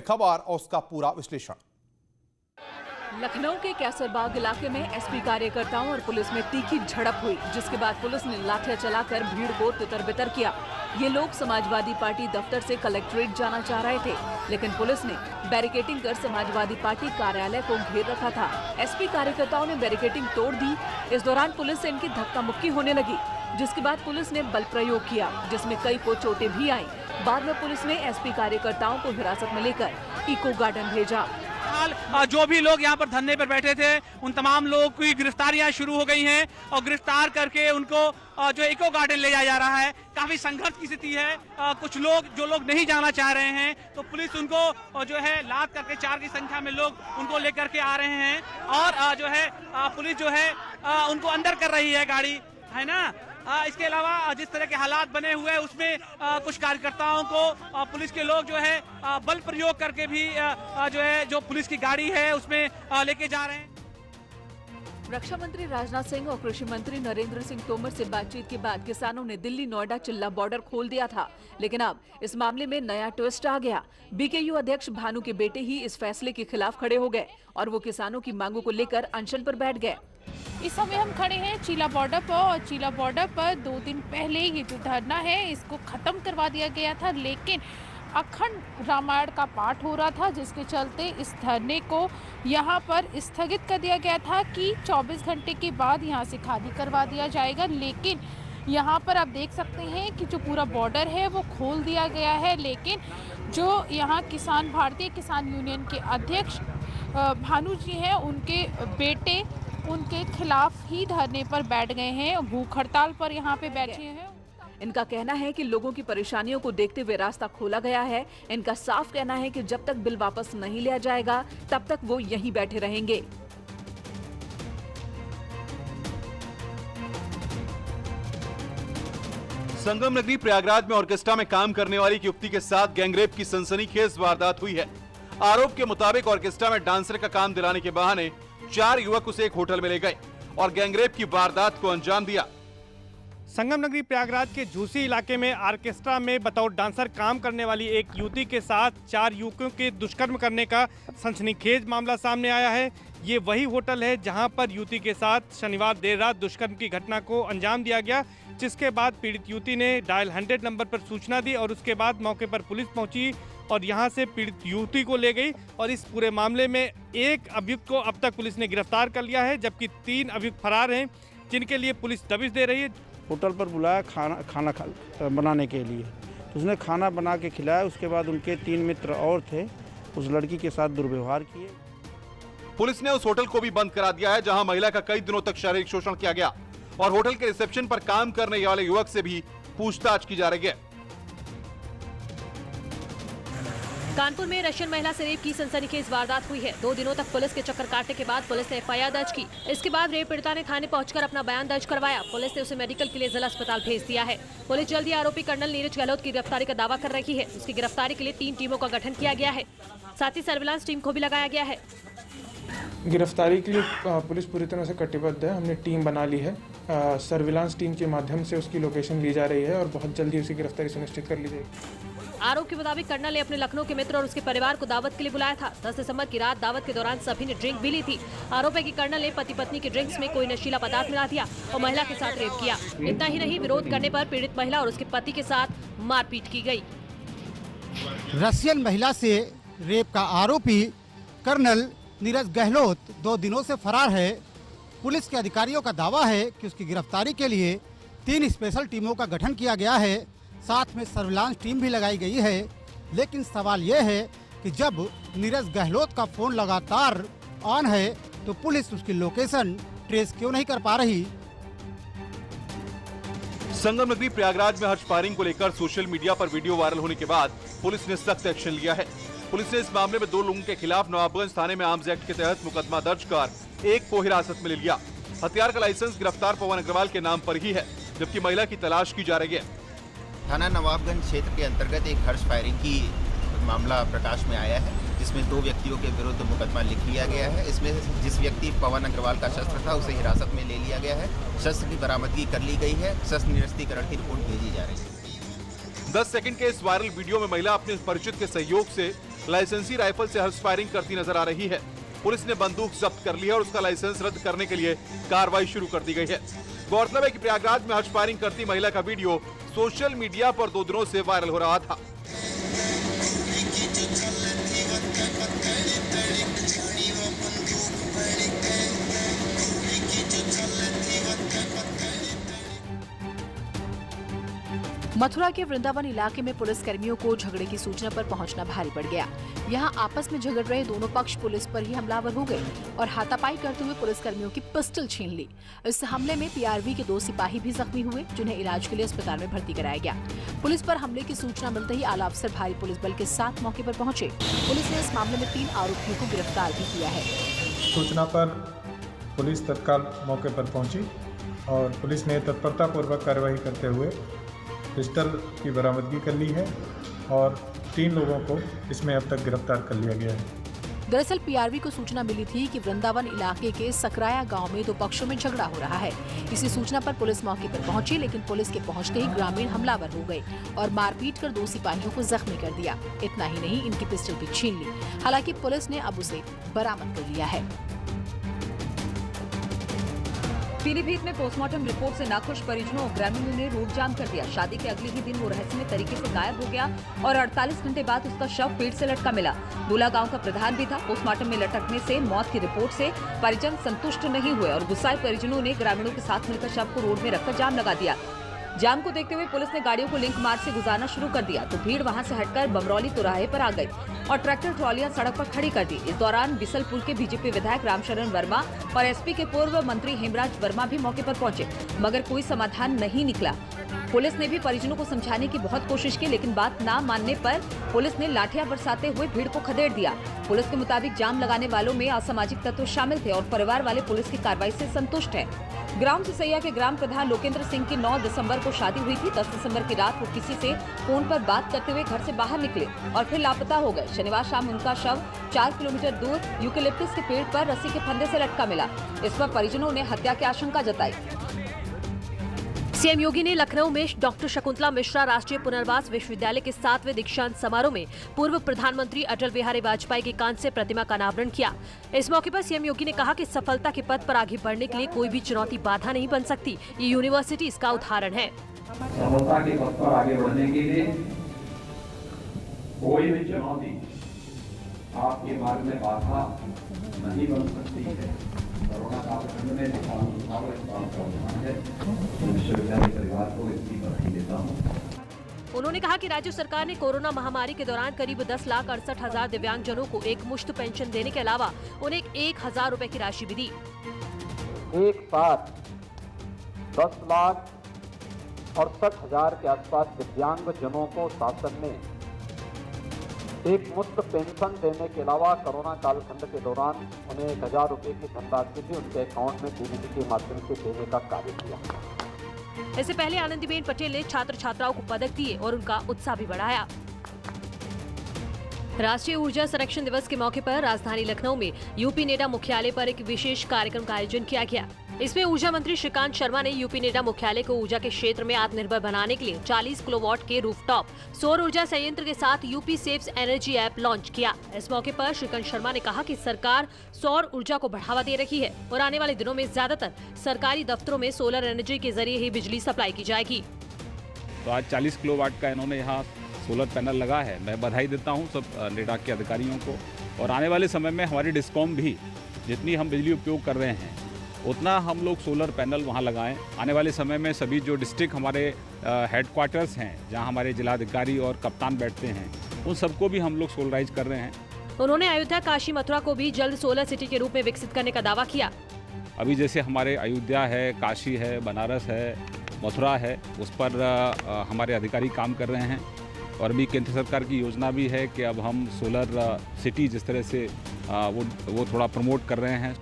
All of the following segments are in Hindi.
खबर और उसका पूरा विश्लेषण। लखनऊ के कैसरबाग इलाके में एसपी कार्यकर्ताओं और पुलिस में तीखी झड़प हुई, जिसके बाद पुलिस ने लाठियां चलाकर भीड़ को तितर-बितर किया। ये लोग समाजवादी पार्टी दफ्तर से कलेक्ट्रेट जाना चाह रहे थे, लेकिन पुलिस ने बैरिकेडिंग कर समाजवादी पार्टी कार्यालय को घेर रखा था। एसपी कार्यकर्ताओं ने बैरिकेडिंग तोड़ दी। इस दौरान पुलिस से इनकी धक्का मुक्की होने लगी, जिसके बाद पुलिस ने बल प्रयोग किया, जिसमें कई को चोटें भी आईं। बाद में पुलिस ने एसपी कार्यकर्ताओं को हिरासत में लेकर इको गार्डन भेजा। जो भी लोग यहाँ पर धरने पर बैठे थे उन तमाम लोगों की गिरफ्तारियां शुरू हो गई हैं और गिरफ्तार करके उनको जो इको गार्डन ले जाया जा रहा है। काफी संघर्ष की स्थिति है। कुछ लोग जो लोग नहीं जाना चाह रहे हैं तो पुलिस उनको जो है लाद करके 4 की संख्या में लोग उनको लेकर के आ रहे हैं और जो है पुलिस जो है उनको अंदर कर रही है गाड़ी, है ना। इसके अलावा जिस तरह के हालात बने हुए हैं उसमें कुछ कार्यकर्ताओं को पुलिस के लोग जो है बल प्रयोग करके भी जो है जो पुलिस की गाड़ी है उसमें लेके जा रहे हैं। रक्षा मंत्री राजनाथ सिंह और कृषि मंत्री नरेंद्र सिंह तोमर से बातचीत के बाद किसानों ने दिल्ली नोएडा चिल्ला बॉर्डर खोल दिया था, लेकिन अब इस मामले में नया ट्विस्ट आ गया। बीकेयू अध्यक्ष भानु के बेटे ही इस फैसले के खिलाफ खड़े हो गए और वो किसानों की मांगों को लेकर अनशन पर बैठ गए। इस समय हम खड़े हैं चीला बॉर्डर पर और चीला बॉर्डर पर 2 दिन पहले ये जो धरना है इसको खत्म करवा दिया गया था, लेकिन अखंड रामायण का पाठ हो रहा था, जिसके चलते इस धरने को यहाँ पर स्थगित कर दिया गया था कि 24 घंटे के बाद यहाँ से खाली करवा दिया जाएगा। लेकिन यहाँ पर आप देख सकते हैं कि जो पूरा बॉर्डर है वो खोल दिया गया है, लेकिन जो यहाँ भारतीय किसान यूनियन के अध्यक्ष भानु जी हैं उनके बेटे उनके खिलाफ ही धरने पर बैठ गए हैं, भूख हड़ताल पर यहाँ पे बैठे हैं। इनका कहना है कि लोगों की परेशानियों को देखते हुए रास्ता खोला गया है। इनका साफ कहना है कि जब तक बिल वापस नहीं लिया जाएगा तब तक वो यहीं बैठे रहेंगे। संगम नगरी प्रयागराज में ऑर्केस्ट्रा में काम करने वाली एक युवती के साथ गैंगरेप की सनसनीखेज वारदात हुई है। आरोप के मुताबिक ऑर्केस्ट्रा में डांसर का काम दिलाने के बहाने 4 युवक उसे एक होटल में ले गए और गैंगरेप की वारदात को अंजाम दिया। संगम नगरी प्रयागराज के झूसी इलाके में ऑर्केस्ट्रा में बतौर डांसर काम करने वाली एक युवती के साथ 4 युवकों के दुष्कर्म करने का सनसनीखेज मामला सामने आया है। ये वही होटल है जहां पर युवती के साथ शनिवार देर रात दुष्कर्म की घटना को अंजाम दिया गया, जिसके बाद पीड़ित युवती ने डायल 100 नंबर पर सूचना दी और उसके बाद मौके पर पुलिस पहुंची और यहां से पीड़ित युवती को ले गई। और इस पूरे मामले में एक अभियुक्त को अब तक पुलिस ने गिरफ्तार कर लिया है, जबकि 3 अभियुक्त फरार हैं, जिनके लिए पुलिस दबिश दे रही है। होटल पर बुलाया खाना बनाने के लिए, तो उसने खाना बना के खिलाया। उसके बाद उनके 3 मित्र और थे, उस लड़की के साथ दुर्व्यवहार किए। पुलिस ने उस होटल को भी बंद करा दिया है जहां महिला का कई दिनों तक शारीरिक शोषण किया गया और होटल के रिसेप्शन पर काम करने वाले युवक से भी पूछताछ की जा रही है। कानपुर में रशियन महिला से रेप की सनसनीखेज वारदात हुई है। 2 दिनों तक पुलिस के चक्कर काटने के बाद पुलिस ने एफआईआर दर्ज की। इसके बाद रेप पीड़िता ने थाने पहुंचकर अपना बयान दर्ज करवाया। पुलिस ने उसे मेडिकल के लिए जिला अस्पताल भेज दिया है। पुलिस जल्द ही आरोपी कर्नल नीरज गहलोत की गिरफ्तारी का दावा कर रही है। उसकी गिरफ्तारी के लिए 3 टीमों का गठन किया गया है, साथ ही सर्विलांस टीम को भी लगाया गया है। गिरफ्तारी के लिए पुलिस पूरी तरह से कटिबद्ध है। हमने टीम बना ली है, सर्विलांस टीम के माध्यम से उसकी लोकेशन ली जा रही है और बहुत जल्दी उसकी गिरफ्तारी सुनिश्चित कर ली जाएगी। आरोप के मुताबिक कर्नल ने अपने लखनऊ के मित्र और उसके परिवार को दावत के लिए बुलाया था। 10 दिसंबर की रात दावत के दौरान सभी ने ड्रिंक भी ली थी। आरोप है कि कर्नल ने पति पत्नी के ड्रिंक्स में कोई नशीला पदार्थ मिला दिया और महिला के साथ रेप किया। इतना ही नहीं, विरोध करने पर पीड़ित महिला और उसके पति के साथ मारपीट की गई। रशियन महिला से रेप का आरोपी कर्नल नीरज गहलोत 2 दिनों से फरार है। पुलिस के अधिकारियों का दावा है कि उसकी गिरफ्तारी के लिए 3 स्पेशल टीमों का गठन किया गया है, साथ में सर्विलांस टीम भी लगाई गई है। लेकिन सवाल यह है कि जब नीरज गहलोत का फोन लगातार ऑन है तो पुलिस उसकी लोकेशन ट्रेस क्यों नहीं कर पा रही। संगम नगरी प्रयागराज में हर्ष फायरिंग को लेकर सोशल मीडिया पर वीडियो वायरल होने के बाद पुलिस ने सख्त एक्शन लिया है। पुलिस ने इस मामले में 2 लोगों के खिलाफ नवाबगंज थाने में आर्म्स एक्ट के तहत मुकदमा दर्ज कर एक को हिरासत में ले लिया। हथियार का लाइसेंस गिरफ्तार पवन अग्रवाल के नाम पर ही है, जबकि महिला की तलाश की जा रही है। थाना नवाबगंज क्षेत्र के अंतर्गत एक हर्ष फायरिंग की मामला प्रकाश में आया है, जिसमें 2 व्यक्तियों के विरुद्ध मुकदमा लिख लिया गया है। इसमें जिस व्यक्ति पवन अग्रवाल का शस्त्र था उसे हिरासत में ले लिया गया है। शस्त्र की बरामदगी कर ली गई है। शस्त्र निरस्तीकरण की रिपोर्ट भेजी जा रही है। 10 सेकंड के इस वायरल वीडियो में महिला अपने परिचित के सहयोग से लाइसेंसी राइफल से हर्ष फायरिंग करती नजर आ रही है। पुलिस ने बंदूक जब्त कर ली है और उसका लाइसेंस रद्द करने के लिए कार्रवाई शुरू कर दी गई है। गौरतलब है कि प्रयागराज में हर्ष फायरिंग करती महिला का वीडियो सोशल मीडिया पर 2 दिनों से वायरल हो रहा था। मथुरा के वृंदावन इलाके में पुलिस कर्मियों को झगड़े की सूचना पर पहुंचना भारी पड़ गया। यहां आपस में झगड़ रहे दोनों पक्ष पुलिस पर ही हमलावर हो गए और हाथापाई करते हुए पुलिस कर्मियों की पिस्टल छीन ली। इस हमले में पीआरवी के 2 सिपाही भी जख्मी हुए, जिन्हें इलाज के लिए अस्पताल में भर्ती कराया गया। पुलिस पर हमले की सूचना मिलते ही आला अफसर भारी पुलिस बल के साथ मौके पर पहुंचे। पुलिस ने इस मामले में 3 आरोपियों को गिरफ्तार भी किया है। सूचना पर पुलिस तत्काल मौके पर पहुंची और पुलिस ने तत्परतापूर्वक कार्रवाई करते हुए पिस्टल की बरामदगी कर ली है और 3 लोगों को इसमें अब तक गिरफ्तार कर लिया गया है। दरअसल पीआरवी को सूचना मिली थी कि वृंदावन इलाके के सकराया गांव में 2 पक्षों में झगड़ा हो रहा है। इसी सूचना पर पुलिस मौके पर पहुंची, लेकिन पुलिस के पहुंचते ही ग्रामीण हमलावर हो गए और मारपीट कर 2 सिपाहियों को जख्मी कर दिया। इतना ही नहीं, इनकी पिस्टल भी छीन ली। हालांकि पुलिस ने अब उसे बरामद कर लिया है। पीलीभीत में पोस्टमार्टम रिपोर्ट से नाखुश परिजनों और ग्रामीणों ने रोड जाम कर दिया। शादी के अगले ही दिन वो रहस्यमय तरीके से गायब हो गया और 48 घंटे बाद उसका शव पेड़ से लटका मिला। दूल्हा गांव का प्रधान भी था। पोस्टमार्टम में लटकने से मौत की रिपोर्ट से परिजन संतुष्ट नहीं हुए और गुस्साए परिजनों ने ग्रामीणों के साथ मिलकर शव को रोड में रखकर जाम लगा दिया। जाम को देखते हुए पुलिस ने गाड़ियों को लिंक मार्ग से गुजारना शुरू कर दिया तो भीड़ वहां से हटकर बमरौली चौराहे पर आ गई और ट्रैक्टर ट्रॉलियां सड़क पर खड़ी कर दी। इस दौरान बिसलपुर के बीजेपी विधायक रामशरण वर्मा और एसपी के पूर्व मंत्री हेमराज वर्मा भी मौके पर पहुंचे, मगर कोई समाधान नहीं निकला। पुलिस ने भी परिजनों को समझाने की बहुत कोशिश की, लेकिन बात न मानने पर पुलिस ने लाठियां बरसाते हुए भीड़ को खदेड़ दिया। पुलिस के मुताबिक जाम लगाने वालों में असामाजिक तत्व शामिल थे और परिवार वाले पुलिस की कार्रवाई से संतुष्ट हैं। ग्राम सिसैया के ग्राम प्रधान लोकेंद्र सिंह की 9 दिसंबर को शादी हुई थी। 10 दिसंबर की रात वो किसी से फोन पर बात करते हुए घर से बाहर निकले और फिर लापता हो गए। शनिवार शाम उनका शव 4 किलोमीटर दूर यूकेलिप्टस के पेड़ पर रस्सी के फंदे से लटका मिला। इस पर परिजनों ने हत्या की आशंका जताई। सीएम योगी ने लखनऊ में डॉक्टर शकुंतला मिश्रा राष्ट्रीय पुनर्वास विश्वविद्यालय के 7वें दीक्षांत समारोह में पूर्व प्रधानमंत्री अटल बिहारी वाजपेयी की कांस्य प्रतिमा का अनावरण किया। इस मौके पर सीएम योगी ने कहा कि सफलता के पथ पर आगे बढ़ने के लिए कोई भी चुनौती बाधा नहीं बन सकती। ये यूनिवर्सिटी इसका उदाहरण है। सफलता के पथ पर आगे बढ़ने के लिए कोई भी चुनौती आपके मार्ग में बाधा नहीं बन सकती है। कोरोना कालखंड में विश्वविद्यालय परिवार को इसकी बधाई देता हूँ। उन्होंने कहा कि राज्य सरकार ने कोरोना महामारी के दौरान करीब 10,68,000 दिव्यांगजनों को एक मुश्त पेंशन देने के अलावा उन्हें 1,000 रुपए की राशि भी दी। एक साथ 10,68,000 के आसपास दिव्यांगजनों को शासन ने एक मुफ्त पेंशन देने के अलावा कोरोना कालखंड के दौरान उन्हें 1,000 रुपए की धनराशि भी उनके अकाउंट में डीबीटी के माध्यम से देने का कार्य किया। इससे पहले आनंदीबेन पटेल ने छात्र छात्राओं को पदक दिए और उनका उत्साह भी बढ़ाया। राष्ट्रीय ऊर्जा संरक्षण दिवस के मौके पर राजधानी लखनऊ में यूपी नेडा मुख्यालय पर एक विशेष कार्यक्रम का आयोजन किया गया। इसमें ऊर्जा मंत्री श्रीकांत शर्मा ने यूपी नेडा मुख्यालय को ऊर्जा के क्षेत्र में आत्मनिर्भर बनाने के लिए 40 किलोवाट के रूफटॉप सौर ऊर्जा संयंत्र के साथ UP saves energy app launch किया। इस मौके पर श्रीकांत शर्मा ने कहा कि सरकार सौर ऊर्जा को बढ़ावा दे रही है और आने वाले दिनों में ज्यादातर सरकारी दफ्तरों में सोलर एनर्जी के जरिए ही बिजली सप्लाई की जाएगी। तो आज 40 किलोवाट का इन्होंने यहाँ सोलर पैनल लगा है। मैं बधाई देता हूँ सब नेडा के अधिकारियों को और आने वाले समय में हमारी डिस्कॉम भी जितनी हम बिजली उपयोग कर रहे हैं उतना हम लोग सोलर पैनल वहाँ लगाएं। आने वाले समय में सभी जो डिस्ट्रिक्ट हमारे हेडक्वार्टर्स हैं जहाँ हमारे जिलाधिकारी और कप्तान बैठते हैं उन सबको भी हम लोग सोलराइज कर रहे हैं। उन्होंने अयोध्या, काशी, मथुरा को भी जल्द सोलर सिटी के रूप में विकसित करने का दावा किया। अभी जैसे हमारे अयोध्या है, काशी है, बनारस है, मथुरा है, उस पर हमारे अधिकारी काम कर रहे हैं और अभी केंद्र सरकार की योजना भी है कि अब हम सोलर सिटी जिस तरह से वो थोड़ा प्रमोट कर रहे हैं।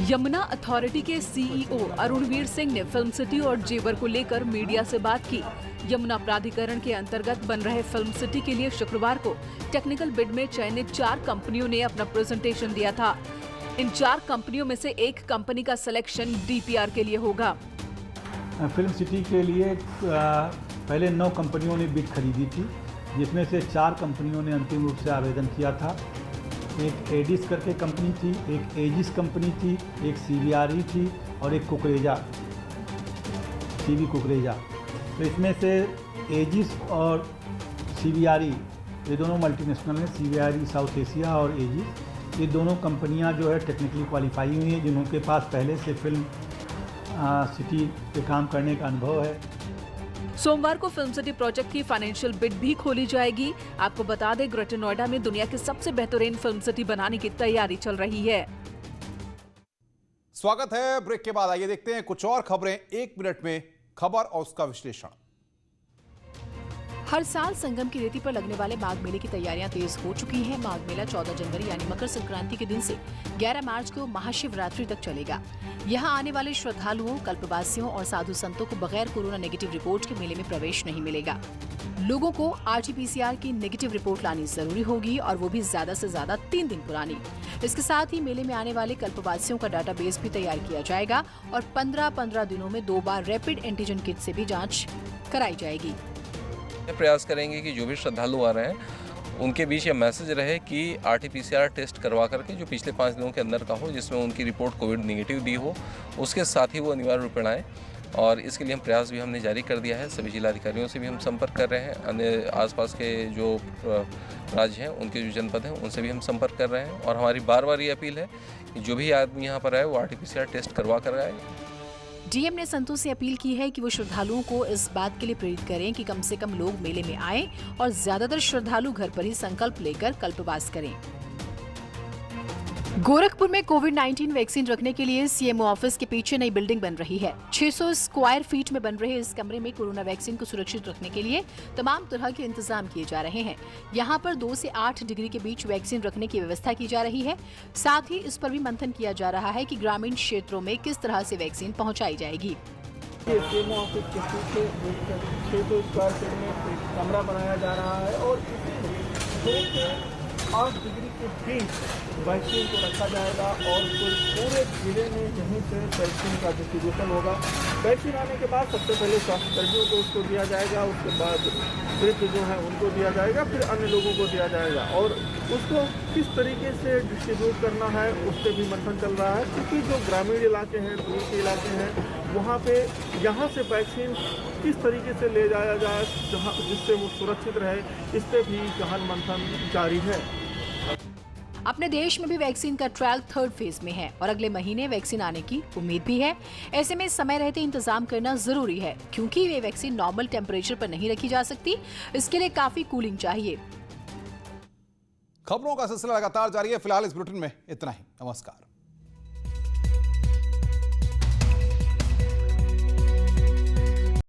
यमुना अथॉरिटी के सीईओ अरुणवीर सिंह ने फिल्म सिटी और जेवर को लेकर मीडिया से बात की। यमुना प्राधिकरण के अंतर्गत बन रहे फिल्म सिटी के लिए शुक्रवार को टेक्निकल बिड में चयनित 4 कंपनियों ने अपना प्रेजेंटेशन दिया था। इन 4 कंपनियों में से एक कंपनी का सिलेक्शन डीपीआर के लिए होगा। फिल्म सिटी के लिए पहले 9 कंपनियों ने बिड खरीदी थी जिसमें से 4 कंपनियों ने अंतिम रूप से आवेदन किया था। एक एडिस करके कंपनी थी, एक एजिस कंपनी थी, एक CBRE थी और एक कुकरेजा, CB कुकरेजा। तो इसमें से एजिस और CBRE ये दोनों मल्टीनेशनल हैं। CBRE साउथ एशिया और एजिस, ये दोनों कंपनियां जो है टेक्निकली क्वालिफाई हुई हैं, जिनके पास पहले से फिल्म सिटी पे काम करने का अनुभव है। सोमवार को फिल्म सिटी प्रोजेक्ट की फाइनेंशियल बिड भी खोली जाएगी। आपको बता दें, ग्रेटर नोएडा में दुनिया की सबसे बेहतरीन फिल्म सिटी बनाने की तैयारी चल रही है। स्वागत है। ब्रेक के बाद आइए देखते हैं कुछ और खबरें 1 मिनट में, खबर और उसका विश्लेषण। हर साल संगम की रेती पर लगने वाले माघ मेले की तैयारियां तेज हो चुकी हैं। माघ मेला 14 जनवरी यानी मकर संक्रांति के दिन से 11 मार्च को महाशिवरात्रि तक चलेगा। यहां आने वाले श्रद्धालुओं, कल्पवासियों और साधु संतों को बगैर कोरोना नेगेटिव रिपोर्ट के मेले में प्रवेश नहीं मिलेगा। लोगों को RT-PCR की नेगेटिव रिपोर्ट लानी जरूरी होगी और वो भी ज्यादा से ज्यादा 3 दिन पुरानी। इसके साथ ही मेले में आने वाले कल्पवासियों का डाटाबेस भी तैयार किया जाएगा और 15-15 दिनों में 2 बार रैपिड एंटीजन किट से भी जाँच कराई जाएगी। प्रयास करेंगे कि जो भी श्रद्धालु आ रहे हैं उनके बीच ये मैसेज रहे कि RT-PCR टेस्ट करवा करके जो पिछले 5 दिनों के अंदर का हो, जिसमें उनकी रिपोर्ट कोविड नेगेटिव दी हो, उसके साथ ही वो अनिवार्य रूप में आए। और इसके लिए हम प्रयास भी हमने जारी कर दिया है। सभी जिलाधिकारियों से भी हम संपर्क कर रहे हैं। अन्य आसपास के जो राज्य हैं, उनके जो जनपद हैं, उनसे भी हम संपर्क कर रहे हैं। और हमारी बार-बार ये अपील है कि जो भी आदमी यहाँ पर आए वो RT-PCR टेस्ट करवा कर आए। डीएम ने संतों से अपील की है कि वो श्रद्धालुओं को इस बात के लिए प्रेरित करें कि कम से कम लोग मेले में आएं और ज्यादातर श्रद्धालु घर पर ही संकल्प लेकर कल्पवास करें। गोरखपुर में कोविड-19 वैक्सीन रखने के लिए CMO ऑफिस के पीछे नई बिल्डिंग बन रही है। 600 स्क्वायर फीट में बन रहे इस कमरे में कोरोना वैक्सीन को सुरक्षित रखने के लिए तमाम तरह के इंतजाम किए जा रहे हैं। यहाँ पर 2 से 8 डिग्री के बीच वैक्सीन रखने की व्यवस्था की जा रही है। साथ ही इस पर भी मंथन किया जा रहा है कि ग्रामीण क्षेत्रों में किस तरह से वैक्सीन पहुँचाई जाएगी। CMO ऑफिस के पीछे 600 स्क्वायर फीट में कमरा बनाया जा रहा है और 2 से 8 डिग्री के बीच वैक्सीन को रखा जाएगा और पूरे जिले में यहीं से वैक्सीन का डिस्ट्रीब्यूशन होगा। वैक्सीन आने के बाद सबसे पहले स्वास्थ्य कर्मियों को उसको दिया जाएगा, उसके बाद वृद्ध जो है उनको दिया जाएगा, फिर अन्य लोगों को दिया जाएगा। और उसको किस तरीके से डिस्ट्रीब्यूट करना है उस पर भी मंथन चल रहा है, क्योंकि जो ग्रामीण इलाके हैं, दूर के इलाके हैं, वहाँ पे यहाँ से वैक्सीन किस तरीके से ले जाया जाए जहाँ जिससे वो सुरक्षित रहे, इस पर भी गहन मंथन जारी है। अपने देश में भी वैक्सीन का ट्रायल 3rd फेज में है और अगले महीने वैक्सीन आने की उम्मीद भी है। ऐसे में समय रहते इंतजाम करना जरूरी है, क्योंकि ये वैक्सीन नॉर्मल टेम्परेचर पर नहीं रखी जा सकती। इसके लिए काफी कूलिंग चाहिए। खबरों का सिलसिला लगातार जारी है। फिलहाल इस बुलेटिन में इतना ही। नमस्कार।